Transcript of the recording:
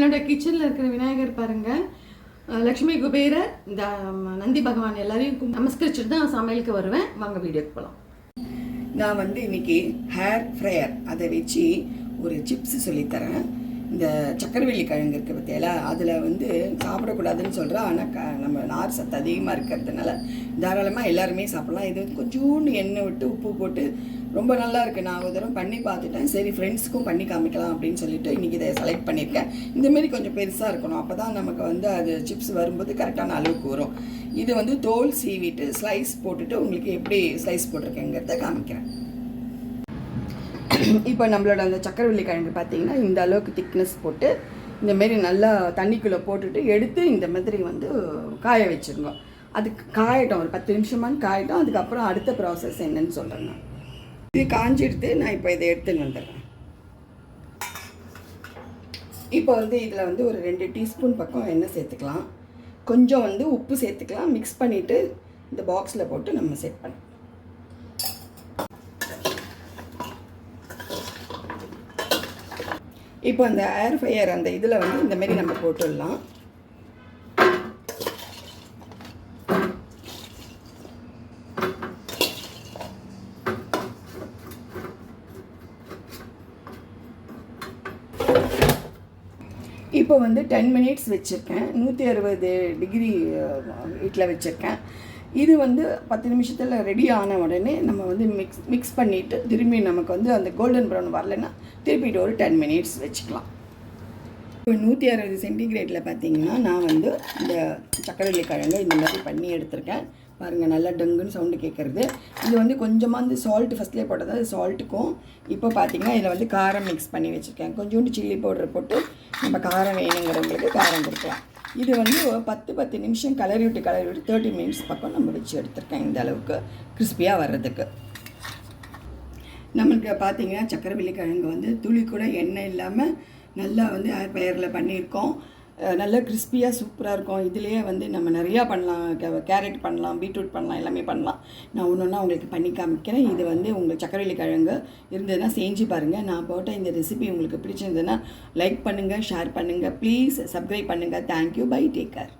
என்னோட கிச்சனில் இருக்கிற விநாயகர் பாருங்கள், லக்ஷ்மி குபேரர், இந்த நந்தி பகவான் எல்லாரையும் நமஸ்கரிச்சுட்டு தான் சமையலுக்கு வருவேன். வாங்க வீடியோக்கு போகலாம். நான் வந்து இன்னைக்கு ஹேர் ஃப்ரையர் அதை வச்சு ஒரு சிப்ஸ் சொல்லித்தரேன். இந்த சக்கரவள்ளி கிழங்கு இருக்குது பற்றியில, அதில் வந்து சாப்பிடக்கூடாதுன்னு சொல்கிறேன். ஆனால் நம்ம நார் சத்து அதிகமாக இருக்கிறதுனால தாராளமாக எல்லாருமே சாப்பிட்லாம். இது கொஞ்சோண்டு எண்ணெய் விட்டு உப்பு போட்டு ரொம்ப நல்லா இருக்குது. நான் ஒரு தடவை பண்ணி பார்த்துட்டேன். சரி ஃப்ரெண்ட்ஸுக்கும் பண்ணி காமிக்கலாம் அப்படின்னு சொல்லிட்டு இன்றைக்கி இதை செலக்ட் பண்ணியிருக்கேன். இந்தமாரி கொஞ்சம் பெருசாக இருக்கணும், அப்போ தான் நமக்கு வந்து அது சிப்ஸ் வரும்போது கரெக்டான அளவுக்கு வரும். இது வந்து தோல் சீவிட்டு ஸ்லைஸ் போட்டுட்டு உங்களுக்கு எப்படி ஸ்லைஸ் போட்டிருக்கேங்கிறத காமிக்கிறேன். இப்போ நம்மளோட அந்த சக்கரவள்ளி கிழங்கு பார்த்தீங்கன்னா இந்த அளவுக்கு திக்னஸ் போட்டு இந்தமாரி நல்லா தண்ணிக்குள்ளே போட்டுட்டு எடுத்து இந்த மாதிரி வந்து காய வச்சுருங்க. அதுக்கு காயட்டும், ஒரு 10 நிமிஷமான காயட்டும். அதுக்கப்புறம் அடுத்த ப்ராசஸ் என்னன்னு சொல்கிறேன். இது காஞ்சி எடுத்து நான் இப்போ இதை எடுத்துன்னு வந்துடுறேன். இப்போ வந்து இதில் வந்து ஒரு 2 டீஸ்பூன் பக்கம் எண்ணெய் சேர்த்துக்கலாம். கொஞ்சம் வந்து உப்பு சேர்த்துக்கலாம். மிக்ஸ் பண்ணிவிட்டு இந்த பாக்ஸில் போட்டு நம்ம செட் பண்ணலாம். இப்போ அந்த ஏர் ஃப்ரையர் அந்த இதில் வந்து இந்தமாரி நம்ம போட்டுடலாம். இப்போ வந்து 10 மினிட்ஸ் வச்சுருக்கேன். 160 டிகிரி ஹீட்டில் வச்சுருக்கேன். இது வந்து 10 நிமிஷத்தில் ரெடி ஆன உடனே நம்ம வந்து மிக்ஸ் பண்ணிவிட்டு திரும்பி நமக்கு வந்து அந்த கோல்டன் ப்ரௌன் வரலைன்னா திருப்பிட்டு ஒரு 10 மினிட்ஸ் வச்சுக்கலாம். இப்போ 160 சென்டிகிரேட்டில் பார்த்தீங்கன்னா நான் வந்து இந்த சக்கரவள்ளி கிழங்கு இந்த மாதிரி பண்ணி எடுத்திருக்கேன். பாருங்கள், நல்லா டங்குன்னு சவுண்டு கேட்குறது. இது வந்து கொஞ்சமாக இந்த சால்ட்டு ஃபஸ்ட்லேயே போட்டது, அது சால்ட்டுக்கும் இப்போ பார்த்தீங்கன்னா இதில் வந்து காரம் மிக்ஸ் பண்ணி வச்சுருக்கேன். கொஞ்சோண்டு சில்லி பவுடர் போட்டு நம்ம காரம் வேணுங்கிறவங்களுக்கு காரம் கொடுக்கலாம். இது வந்து 10 நிமிஷம் கலரி விட்டு 30 மினிட்ஸ் பக்கம் நம்ம வச்சு எடுத்துருக்கேன். இந்த அளவுக்கு கிறிஸ்பியாக வர்றதுக்கு. நம்மளுக்கு பார்த்தீங்கன்னா சக்கரவள்ளி கிழங்கு வந்து துளி கூட எண்ணெய் இல்லாமல் நல்லா வந்து ஏர் ஃப்ரையரில் பண்ணியிருக்கோம். நல்லா கிறிஸ்பியாக சூப்பராக இருக்கும். இதுலேயே வந்து நம்ம நிறையா பண்ணலாம். கேரட் பண்ணலாம், பீட்ரூட் பண்ணலாம், எல்லாமே பண்ணலாம். நான் ஒன்று ஒன்றா உங்களுக்கு பண்ணி காமிக்கிறேன். இது வந்து உங்கள் சக்கரவள்ளி கிழங்கு இருந்ததுன்னா செஞ்சு பாருங்கள். நான் போட்ட இந்த ரெசிபி உங்களுக்கு பிடிச்சிருந்ததுன்னா லைக் பண்ணுங்கள், ஷேர் பண்ணுங்கள், ப்ளீஸ் சப்ஸ்கிரைப் பண்ணுங்கள். Thank you, bye, take care.